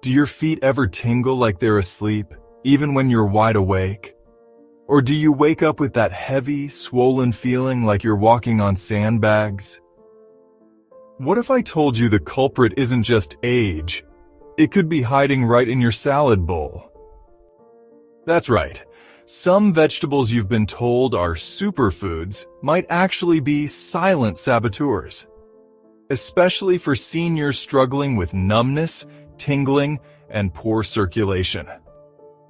Do your feet ever tingle like they're asleep, even when you're wide awake? Or do you wake up with that heavy, swollen feeling like you're walking on sandbags? What if I told you the culprit isn't just age? It could be hiding right in your salad bowl. That's right. Some vegetables you've been told are superfoods might actually be silent saboteurs, especially for seniors struggling with numbness, tingling, and poor circulation.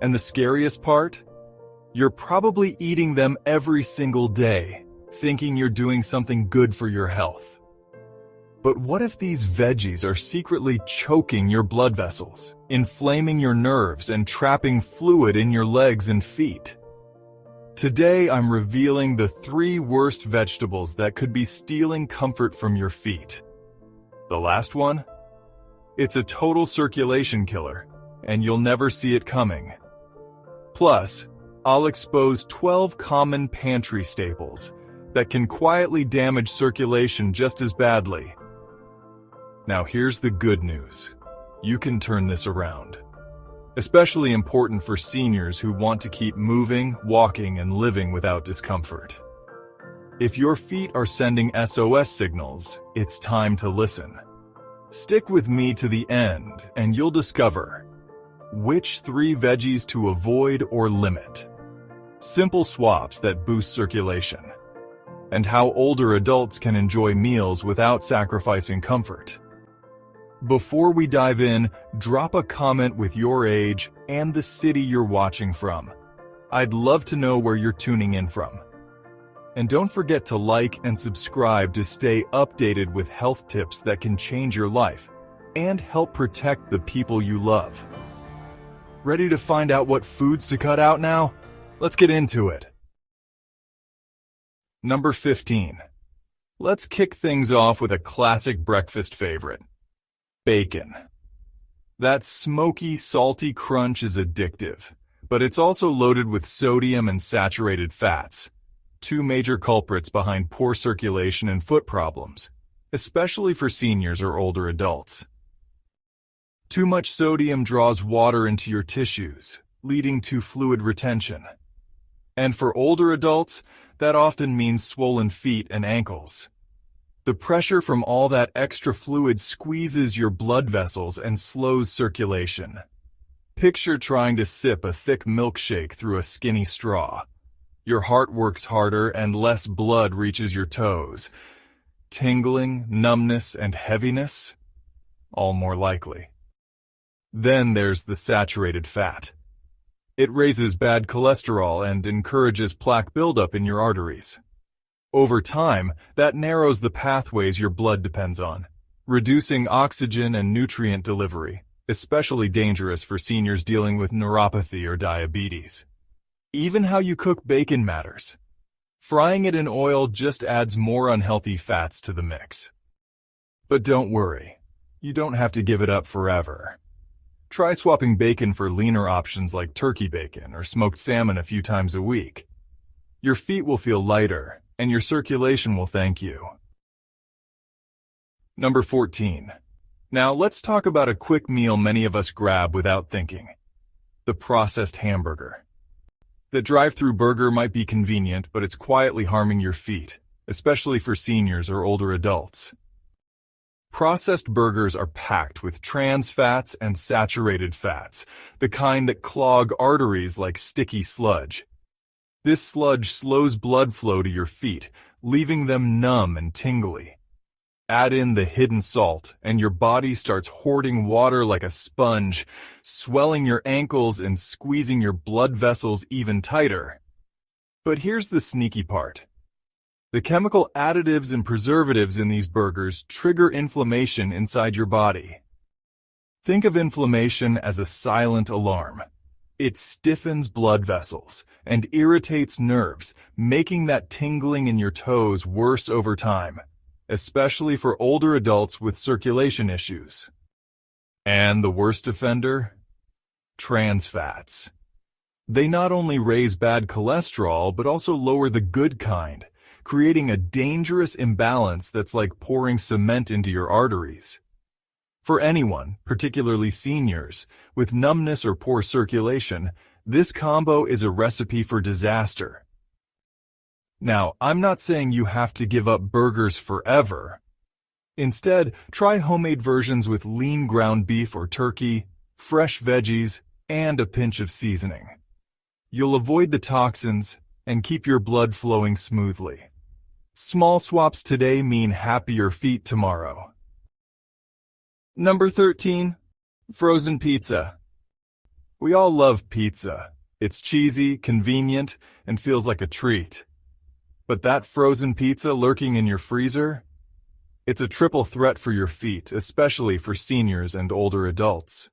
And the scariest part? You're probably eating them every single day, thinking you're doing something good for your health. But what if these veggies are secretly choking your blood vessels, inflaming your nerves, and trapping fluid in your legs and feet? Today, I'm revealing the 3 worst vegetables that could be stealing comfort from your feet. The last one? It's a total circulation killer, and you'll never see it coming. Plus, I'll expose 12 common pantry staples that can quietly damage circulation just as badly. Now here's the good news. You can turn this around. Especially important for seniors who want to keep moving, walking, and living without discomfort. If your feet are sending SOS signals, it's time to listen. Stick with me to the end, and you'll discover which 3 veggies to avoid or limit, simple swaps that boost circulation, and how older adults can enjoy meals without sacrificing comfort. Before we dive in, drop a comment with your age and the city you're watching from. I'd love to know where you're tuning in from. And don't forget to like and subscribe to stay updated with health tips that can change your life and help protect the people you love. Ready to find out what foods to cut out now? Let's get into it. Number 15. Let's kick things off with a classic breakfast favorite. Bacon. That smoky, salty crunch is addictive, but it's also loaded with sodium and saturated fats, 2 major culprits behind poor circulation and foot problems, especially for seniors or older adults. Too much sodium draws water into your tissues, leading to fluid retention. And for older adults, that often means swollen feet and ankles. The pressure from all that extra fluid squeezes your blood vessels and slows circulation. Picture trying to sip a thick milkshake through a skinny straw. Your heart works harder and less blood reaches your toes. Tingling, numbness, and heaviness? All more likely. Then there's the saturated fat. It raises bad cholesterol and encourages plaque buildup in your arteries. Over time, that narrows the pathways your blood depends on, reducing oxygen and nutrient delivery, especially dangerous for seniors dealing with neuropathy or diabetes. Even how you cook bacon matters. Frying it in oil just adds more unhealthy fats to the mix. But don't worry, you don't have to give it up forever. Try swapping bacon for leaner options like turkey bacon or smoked salmon a few times a week. Your feet will feel lighter, and your circulation will thank you. Number 14. Now let's talk about a quick meal many of us grab without thinking. The processed hamburger. The drive-through burger might be convenient, but it's quietly harming your feet, especially for seniors or older adults. Processed burgers are packed with trans fats and saturated fats, the kind that clog arteries like sticky sludge. This sludge slows blood flow to your feet, leaving them numb and tingly. Add in the hidden salt, and your body starts hoarding water like a sponge, swelling your ankles and squeezing your blood vessels even tighter. But here's the sneaky part. The chemical additives and preservatives in these burgers trigger inflammation inside your body. Think of inflammation as a silent alarm. It stiffens blood vessels and irritates nerves, making that tingling in your toes worse over time, especially for older adults with circulation issues. And the worst offender? Trans fats. They not only raise bad cholesterol, but also lower the good kind, creating a dangerous imbalance that's like pouring cement into your arteries. For anyone, particularly seniors, with numbness or poor circulation, this combo is a recipe for disaster. Now, I'm not saying you have to give up burgers forever. Instead, try homemade versions with lean ground beef or turkey, fresh veggies, and a pinch of seasoning. You'll avoid the toxins and keep your blood flowing smoothly. Small swaps today mean happier feet tomorrow. Number 13. Frozen pizza. We all love pizza. It's cheesy, convenient, and feels like a treat. But that frozen pizza lurking in your freezer? It's a triple threat for your feet, especially for seniors and older adults.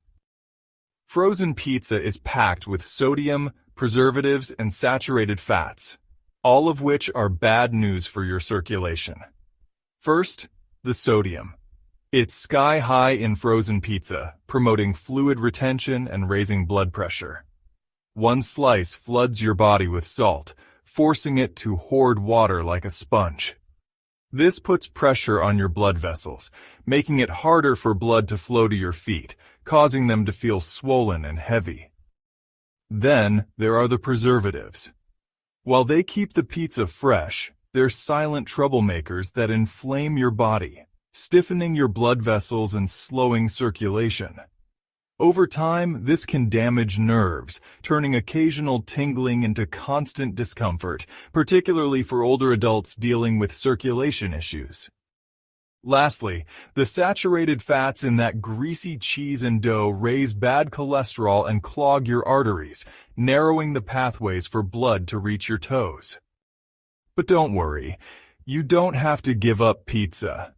Frozen pizza is packed with sodium, preservatives, and saturated fats, all of which are bad news for your circulation. First, the sodium. It's sky high in frozen pizza, promoting fluid retention and raising blood pressure. One slice floods your body with salt, forcing it to hoard water like a sponge. This puts pressure on your blood vessels, making it harder for blood to flow to your feet, causing them to feel swollen and heavy. Then, there are the preservatives. While they keep the pizza fresh, they're silent troublemakers that inflame your body, stiffening your blood vessels and slowing circulation. Over time, this can damage nerves, turning occasional tingling into constant discomfort, particularly for older adults dealing with circulation issues. Lastly, the saturated fats in that greasy cheese and dough raise bad cholesterol and clog your arteries, narrowing the pathways for blood to reach your toes. But don't worry, you don't have to give up pizza.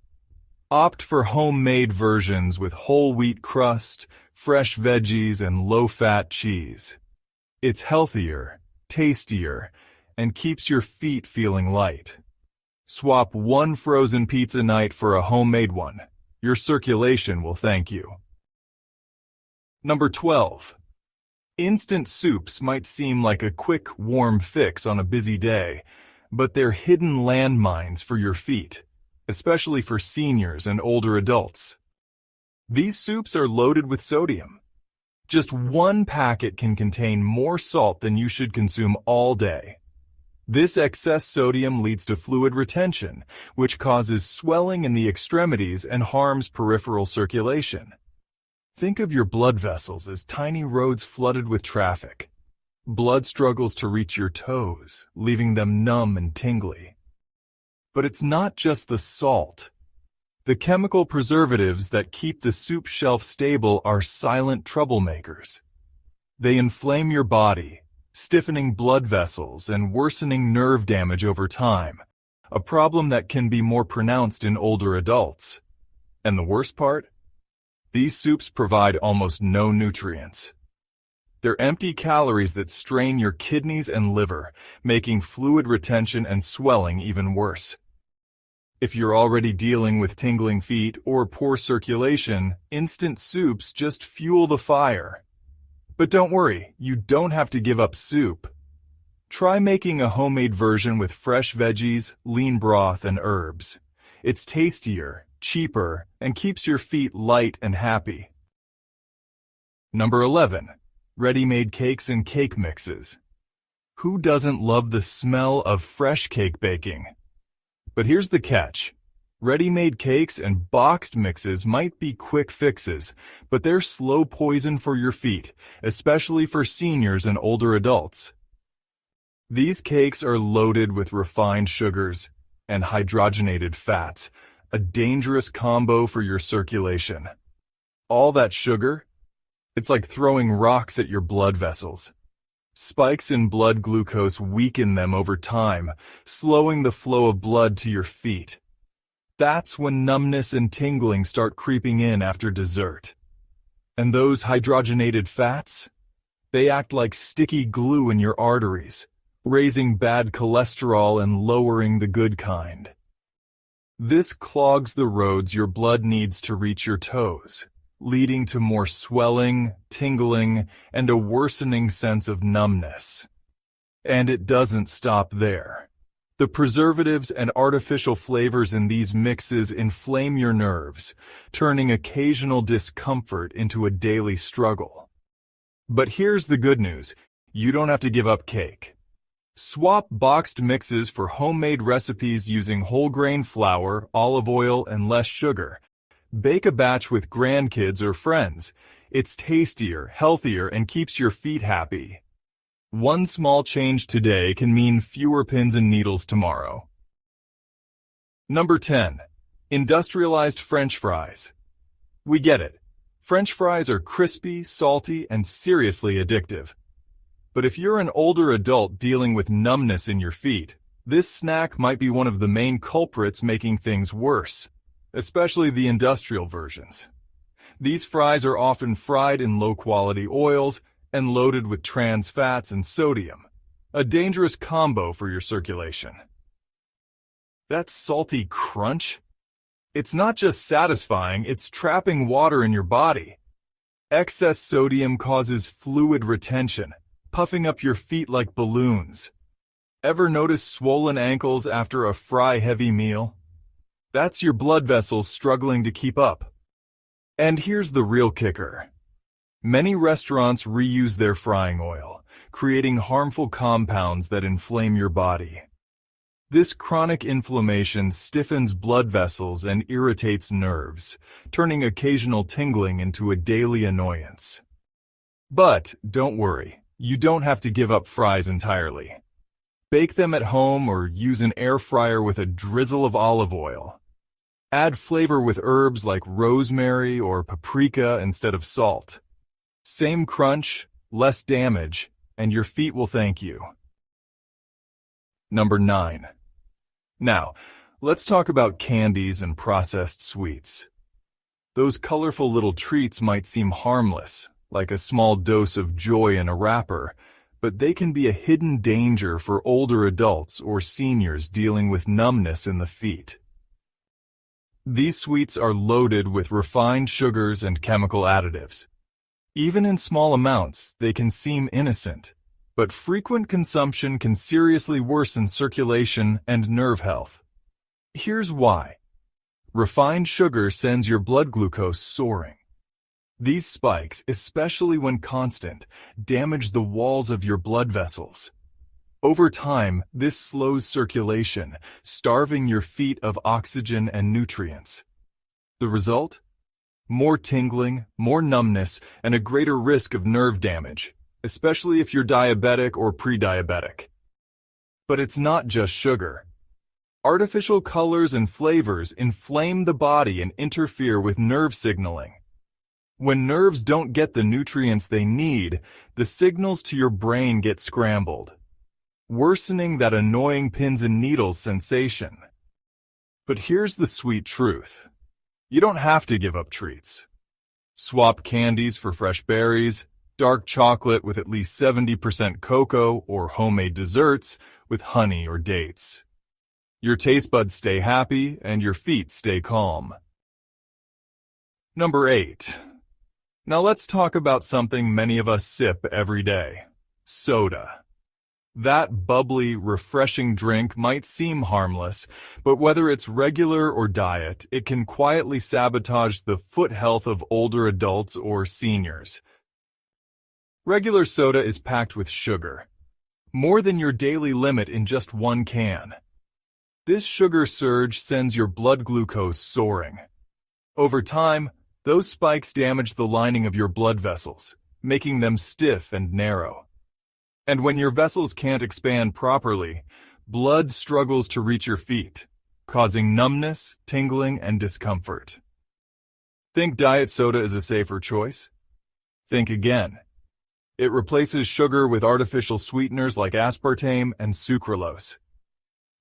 Opt for homemade versions with whole wheat crust, fresh veggies, and low-fat cheese. It's healthier, tastier, and keeps your feet feeling light. Swap one frozen pizza night for a homemade one. Your circulation will thank you. Number 12. Instant soups might seem like a quick, warm fix on a busy day, but they're hidden landmines for your feet, especially for seniors and older adults. These soups are loaded with sodium. Just one packet can contain more salt than you should consume all day. This excess sodium leads to fluid retention, which causes swelling in the extremities and harms peripheral circulation. Think of your blood vessels as tiny roads flooded with traffic. Blood struggles to reach your toes, leaving them numb and tingly. But it's not just the salt. The chemical preservatives that keep the soup shelf stable are silent troublemakers. They inflame your body, stiffening blood vessels and worsening nerve damage over time, a problem that can be more pronounced in older adults. And the worst part? These soups provide almost no nutrients. They're empty calories that strain your kidneys and liver, making fluid retention and swelling even worse. If you're already dealing with tingling feet or poor circulation, instant soups just fuel the fire. But don't worry, you don't have to give up soup. Try making a homemade version with fresh veggies, lean broth, and herbs. It's tastier, cheaper, and keeps your feet light and happy. Number 11. Ready-made cakes and cake mixes. Who doesn't love the smell of fresh cake baking? But here's the catch. Ready-made cakes and boxed mixes might be quick fixes, but they're slow poison for your feet, especially for seniors and older adults. These cakes are loaded with refined sugars and hydrogenated fats, a dangerous combo for your circulation. All that sugar? It's like throwing rocks at your blood vessels. Spikes in blood glucose weaken them over time, slowing the flow of blood to your feet. That's when numbness and tingling start creeping in after dessert. And those hydrogenated fats? They act like sticky glue in your arteries, raising bad cholesterol and lowering the good kind. This clogs the roads your blood needs to reach your toes, leading to more swelling, tingling, and a worsening sense of numbness. And it doesn't stop there. The preservatives and artificial flavors in these mixes inflame your nerves, turning occasional discomfort into a daily struggle. But here's the good news. You don't have to give up cake. Swap boxed mixes for homemade recipes using whole grain flour, olive oil, and less sugar. Bake a batch with grandkids or friends. It's tastier, healthier, and keeps your feet happy. One small change today can mean fewer pins and needles tomorrow. Number 10. Industrialized French fries. We get it. French fries are crispy, salty, and seriously addictive. But if you're an older adult dealing with numbness in your feet, this snack might be one of the main culprits making things worse, especially the industrial versions. These fries are often fried in low-quality oils and loaded with trans fats and sodium, a dangerous combo for your circulation. That salty crunch? It's not just satisfying, it's trapping water in your body. Excess sodium causes fluid retention, puffing up your feet like balloons. Ever notice swollen ankles after a fry-heavy meal? That's your blood vessels struggling to keep up. And here's the real kicker. Many restaurants reuse their frying oil, creating harmful compounds that inflame your body. This chronic inflammation stiffens blood vessels and irritates nerves, turning occasional tingling into a daily annoyance. But don't worry. You don't have to give up fries entirely. Bake them at home or use an air fryer with a drizzle of olive oil. Add flavor with herbs like rosemary or paprika instead of salt. Same crunch, less damage, and your feet will thank you. Number 9. Now, let's talk about candies and processed sweets. Those colorful little treats might seem harmless, like a small dose of joy in a wrapper, but they can be a hidden danger for older adults or seniors dealing with numbness in the feet. These sweets are loaded with refined sugars and chemical additives. Even in small amounts, they can seem innocent, but frequent consumption can seriously worsen circulation and nerve health. Here's why. Refined sugar sends your blood glucose soaring. These spikes, especially when constant, damage the walls of your blood vessels. Over time, this slows circulation, starving your feet of oxygen and nutrients. The result? More tingling, more numbness, and a greater risk of nerve damage, especially if you're diabetic or pre-diabetic. But it's not just sugar. Artificial colors and flavors inflame the body and interfere with nerve signaling. When nerves don't get the nutrients they need, the signals to your brain get scrambled, worsening that annoying pins and needles sensation. But here's the sweet truth. You don't have to give up treats. Swap candies for fresh berries, dark chocolate with at least 70% cocoa, or homemade desserts with honey or dates. Your taste buds stay happy and your feet stay calm. Number 8. Now let's talk about something many of us sip every day. Soda. That bubbly, refreshing drink might seem harmless, but whether it's regular or diet, it can quietly sabotage the foot health of older adults or seniors. Regular soda is packed with sugar, more than your daily limit in just one can. This sugar surge sends your blood glucose soaring. Over time, those spikes damage the lining of your blood vessels, making them stiff and narrow. And when your vessels can't expand properly, blood struggles to reach your feet, causing numbness, tingling, and discomfort. Think diet soda is a safer choice? Think again. It replaces sugar with artificial sweeteners like aspartame and sucralose.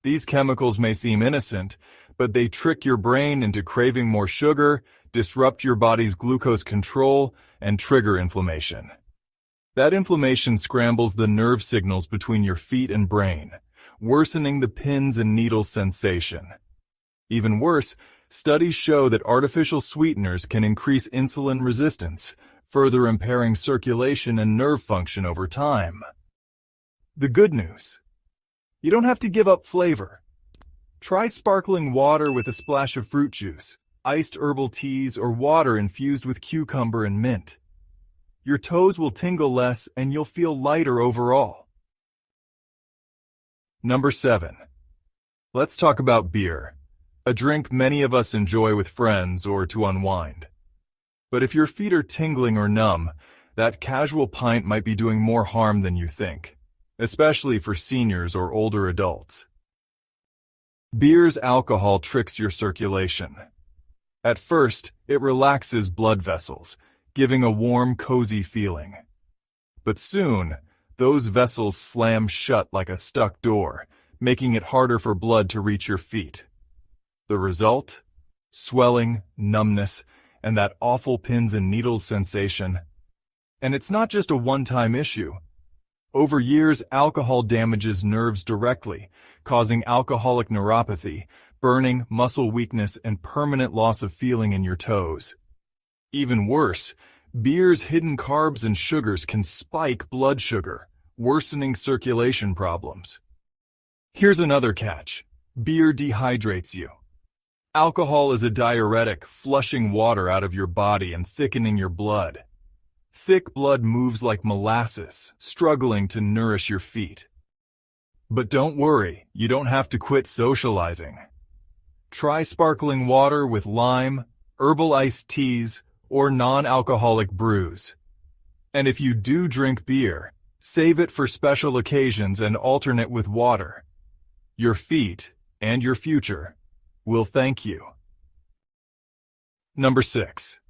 These chemicals may seem innocent, but they trick your brain into craving more sugar, disrupt your body's glucose control, and trigger inflammation. That inflammation scrambles the nerve signals between your feet and brain, worsening the pins and needles sensation. Even worse, studies show that artificial sweeteners can increase insulin resistance, further impairing circulation and nerve function over time. The good news: You don't have to give up flavor. Try sparkling water with a splash of fruit juice, iced herbal teas, or water infused with cucumber and mint. Your toes will tingle less and you'll feel lighter overall. Number 7. Let's talk about beer, a drink many of us enjoy with friends or to unwind. But if your feet are tingling or numb, that casual pint might be doing more harm than you think, especially for seniors or older adults. Beer's alcohol tricks your circulation. At first, it relaxes blood vessels, giving a warm, cozy feeling. But soon, those vessels slam shut like a stuck door, making it harder for blood to reach your feet. The result? Swelling, numbness, and that awful pins and needles sensation. And it's not just a one-time issue. Over years, alcohol damages nerves directly, causing alcoholic neuropathy, burning, muscle weakness, and permanent loss of feeling in your toes. Even worse, beer's hidden carbs and sugars can spike blood sugar, worsening circulation problems. Here's another catch. Beer dehydrates you. Alcohol is a diuretic, flushing water out of your body and thickening your blood. Thick blood moves like molasses, struggling to nourish your feet. But don't worry, you don't have to quit socializing. Try sparkling water with lime, herbal iced teas, or non-alcoholic brews. And if you do drink beer, save it for special occasions and alternate with water. Your feet, and your future, will thank you. Number 6.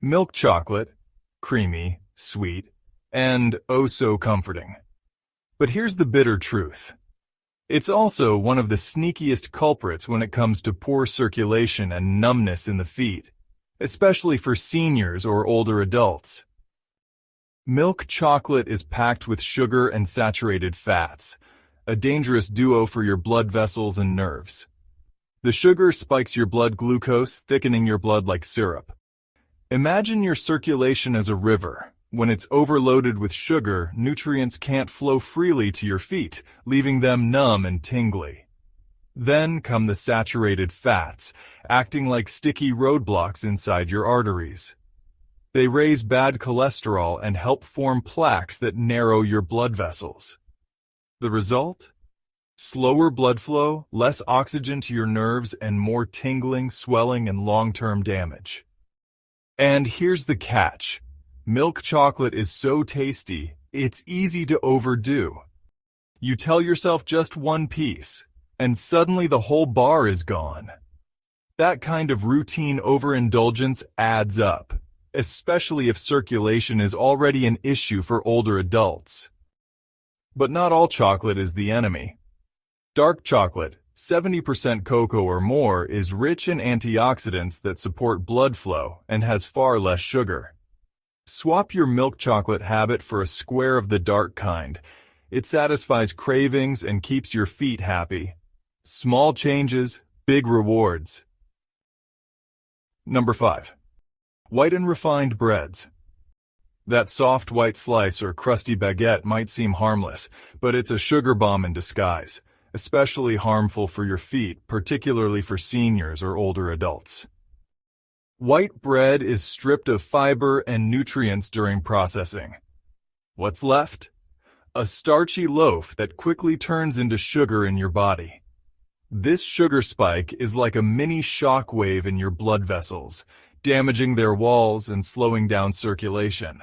Milk chocolate, creamy, sweet, and oh so comforting. But here's the bitter truth. It's also one of the sneakiest culprits when it comes to poor circulation and numbness in the feet, especially for seniors or older adults. Milk chocolate is packed with sugar and saturated fats, a dangerous duo for your blood vessels and nerves. The sugar spikes your blood glucose, thickening your blood like syrup. Imagine your circulation as a river. When it's overloaded with sugar, nutrients can't flow freely to your feet, leaving them numb and tingly. Then come the saturated fats, acting like sticky roadblocks inside your arteries. They raise bad cholesterol and help form plaques that narrow your blood vessels. The result? Slower blood flow, less oxygen to your nerves, and more tingling, swelling, and long-term damage. And here's the catch. Milk chocolate is so tasty, it's easy to overdo. You tell yourself just one piece, and suddenly the whole bar is gone. That kind of routine overindulgence adds up, especially if circulation is already an issue for older adults. But not all chocolate is the enemy. Dark chocolate, 70% cocoa or more, is rich in antioxidants that support blood flow and has far less sugar. Swap your milk chocolate habit for a square of the dark kind. It satisfies cravings and keeps your feet happy. Small changes, big rewards. Number 5. White and refined breads. That soft white slice or crusty baguette might seem harmless, but it's a sugar bomb in disguise, especially harmful for your feet, particularly for seniors or older adults. White bread is stripped of fiber and nutrients during processing. What's left? A starchy loaf that quickly turns into sugar in your body. This sugar spike is like a mini shock wave in your blood vessels, damaging their walls and slowing down circulation.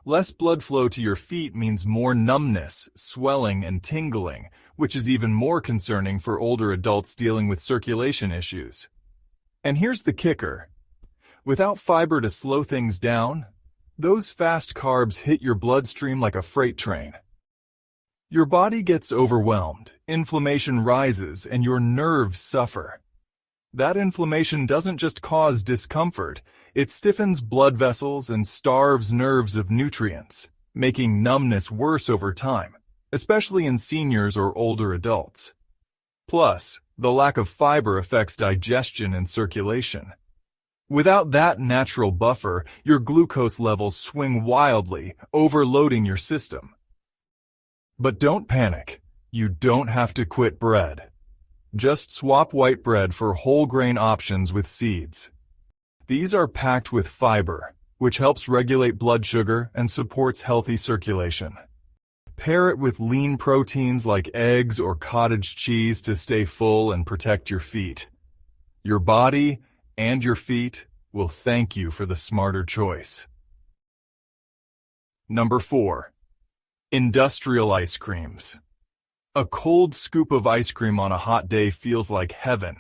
Less blood flow to your feet means more numbness, swelling, and tingling, which is even more concerning for older adults dealing with circulation issues. And here's the kicker. Without fiber to slow things down, those fast carbs hit your bloodstream like a freight train. Your body gets overwhelmed, inflammation rises, and your nerves suffer. That inflammation doesn't just cause discomfort, it stiffens blood vessels and starves nerves of nutrients, making numbness worse over time, especially in seniors or older adults. Plus, the lack of fiber affects digestion and circulation. Without that natural buffer, your glucose levels swing wildly, overloading your system. But don't panic. You don't have to quit bread. Just swap white bread for whole grain options with seeds. These are packed with fiber, which helps regulate blood sugar and supports healthy circulation. Pair it with lean proteins like eggs or cottage cheese to stay full and protect your feet. Your body and your feet will thank you for the smarter choice. Number 4. Industrial ice creams. A cold scoop of ice cream on a hot day feels like heaven,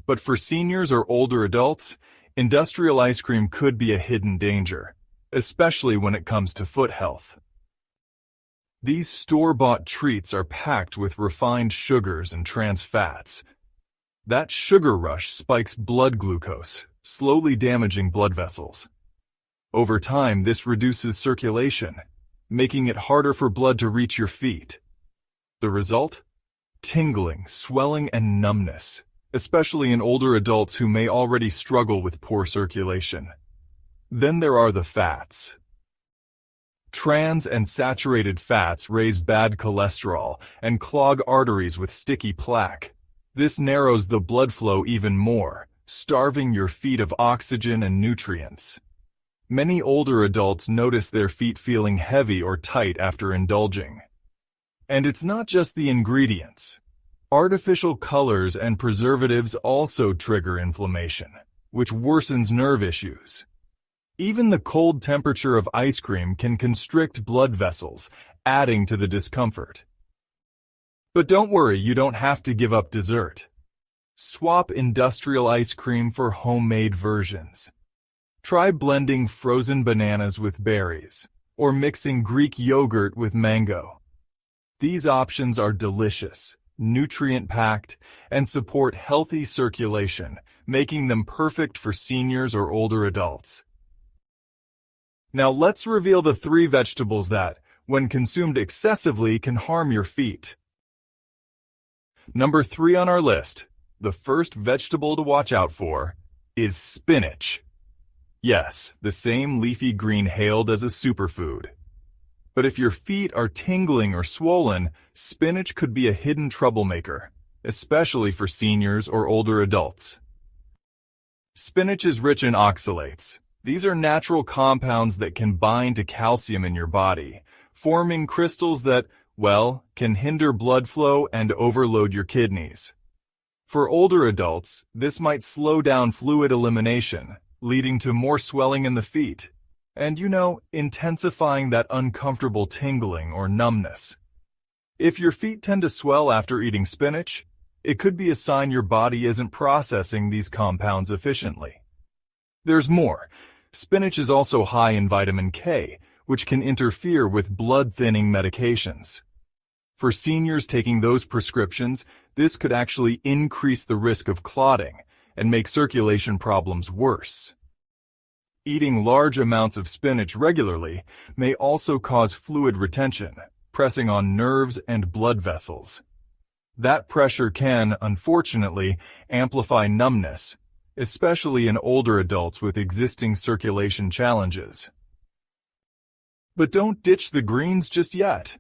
but for seniors or older adults, industrial ice cream could be a hidden danger, especially when it comes to foot health. These store-bought treats are packed with refined sugars and trans fats. That sugar rush spikes blood glucose, slowly damaging blood vessels. Over time, this reduces circulation, making it harder for blood to reach your feet. The result? Tingling, swelling, and numbness, especially in older adults who may already struggle with poor circulation. Then there are the fats. Trans and saturated fats raise bad cholesterol and clog arteries with sticky plaque. This narrows the blood flow even more, starving your feet of oxygen and nutrients. Many older adults notice their feet feeling heavy or tight after indulging. And it's not just the ingredients. Artificial colors and preservatives also trigger inflammation, which worsens nerve issues. Even the cold temperature of ice cream can constrict blood vessels, adding to the discomfort. But don't worry, you don't have to give up dessert. Swap industrial ice cream for homemade versions. Try blending frozen bananas with berries, or mixing Greek yogurt with mango. These options are delicious, nutrient-packed, and support healthy circulation, making them perfect for seniors or older adults. Now let's reveal the 3 vegetables that, when consumed excessively, can harm your feet. Number 3 on our list, the first vegetable to watch out for, is spinach. Yes, the same leafy green hailed as a superfood. But if your feet are tingling or swollen, spinach could be a hidden troublemaker, especially for seniors or older adults. Spinach is rich in oxalates. These are natural compounds that can bind to calcium in your body, forming crystals that, well, can hinder blood flow and overload your kidneys. For older adults, this might slow down fluid elimination, leading to more swelling in the feet, and intensifying that uncomfortable tingling or numbness. If your feet tend to swell after eating spinach, it could be a sign your body isn't processing these compounds efficiently. There's more. Spinach is also high in vitamin K, which can interfere with blood-thinning medications. For seniors taking those prescriptions, this could actually increase the risk of clotting and make circulation problems worse. Eating large amounts of spinach regularly may also cause fluid retention, pressing on nerves and blood vessels. That pressure can, unfortunately, amplify numbness, especially in older adults with existing circulation challenges. But don't ditch the greens just yet.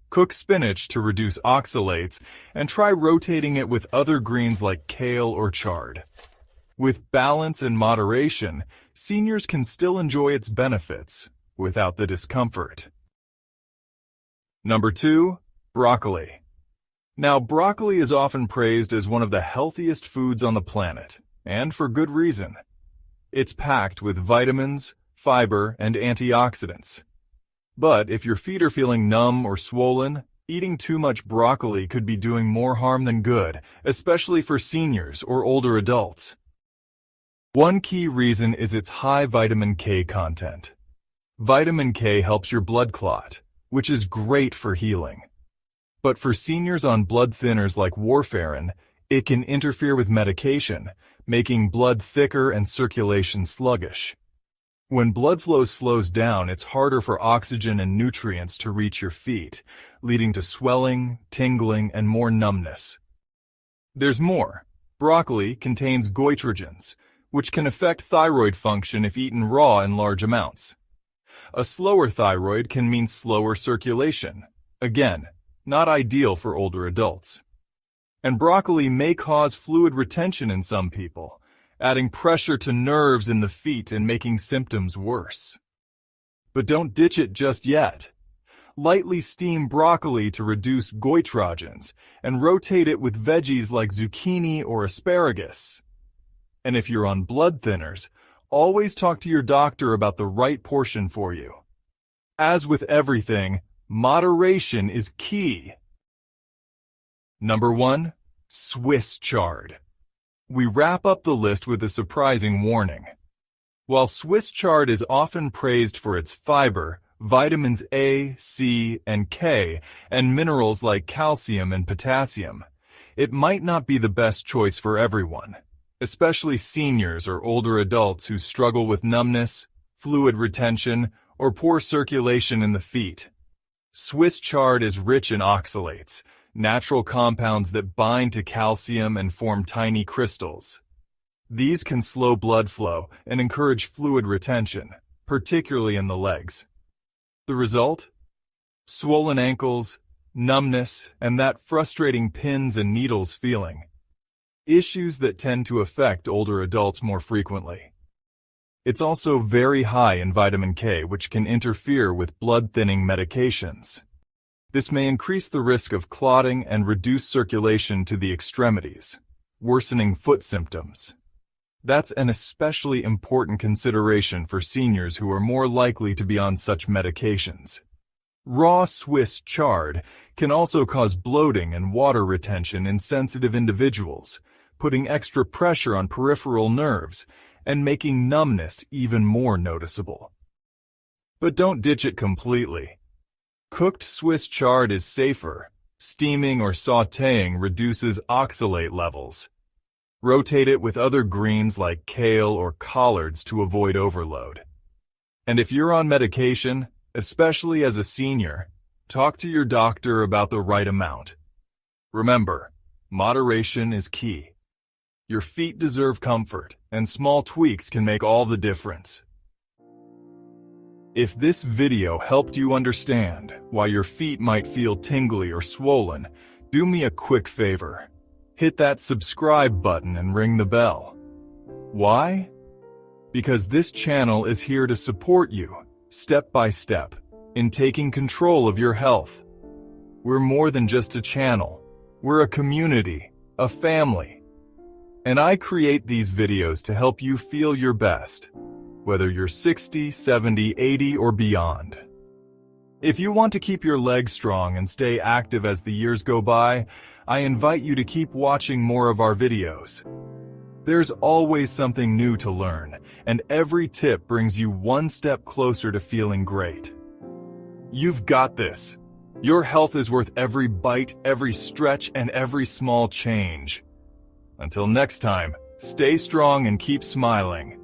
Cook spinach to reduce oxalates and try rotating it with other greens like kale or chard. With balance and moderation, seniors can still enjoy its benefits without the discomfort. Number 2, broccoli. Now, broccoli is often praised as one of the healthiest foods on the planet, and for good reason. It's packed with vitamins, fiber, and antioxidants. But if your feet are feeling numb or swollen, eating too much broccoli could be doing more harm than good, especially for seniors or older adults. One key reason is its high vitamin K content. Vitamin K helps your blood clot, which is great for healing. But for seniors on blood thinners like warfarin, it can interfere with medication, making blood thicker and circulation sluggish. When blood flow slows down, it's harder for oxygen and nutrients to reach your feet, leading to swelling, tingling, and more numbness. There's more. Broccoli contains goitrogens, which can affect thyroid function if eaten raw in large amounts. A slower thyroid can mean slower circulation, again, not ideal for older adults. And broccoli may cause fluid retention in some people, adding pressure to nerves in the feet and making symptoms worse. But don't ditch it just yet. Lightly steam broccoli to reduce goitrogens and rotate it with veggies like zucchini or asparagus. And if you're on blood thinners, always talk to your doctor about the right portion for you. As with everything, moderation is key. Number 1. Swiss chard. We wrap up the list with a surprising warning. While Swiss chard is often praised for its fiber, vitamins A, C, and K, and minerals like calcium and potassium, it might not be the best choice for everyone, especially seniors or older adults who struggle with numbness, fluid retention, or poor circulation in the feet. Swiss chard is rich in oxalates, natural compounds that bind to calcium and form tiny crystals. These can slow blood flow and encourage fluid retention, particularly in the legs. The result? Swollen ankles, numbness, and that frustrating pins and needles feeling. Issues that tend to affect older adults more frequently. It's also very high in vitamin K, which can interfere with blood-thinning medications. This may increase the risk of clotting and reduce circulation to the extremities, worsening foot symptoms. That's an especially important consideration for seniors who are more likely to be on such medications. Raw Swiss chard can also cause bloating and water retention in sensitive individuals, putting extra pressure on peripheral nerves and making numbness even more noticeable. But don't ditch it completely. Cooked Swiss chard is safer. Steaming or sautéing reduces oxalate levels. Rotate it with other greens like kale or collards to avoid overload. And if you're on medication, especially as a senior, talk to your doctor about the right amount. Remember, moderation is key. Your feet deserve comfort, and small tweaks can make all the difference. If this video helped you understand why your feet might feel tingly or swollen, do me a quick favor. Hit that subscribe button and ring the bell. Why? Because this channel is here to support you, step by step, in taking control of your health. We're more than just a channel. We're a community, a family. And I create these videos to help you feel your best, whether you're 60, 70, 80, or beyond. If you want to keep your legs strong and stay active as the years go by, I invite you to keep watching more of our videos. There's always something new to learn, and every tip brings you one step closer to feeling great. You've got this. Your health is worth every bite, every stretch, and every small change. Until next time, stay strong and keep smiling.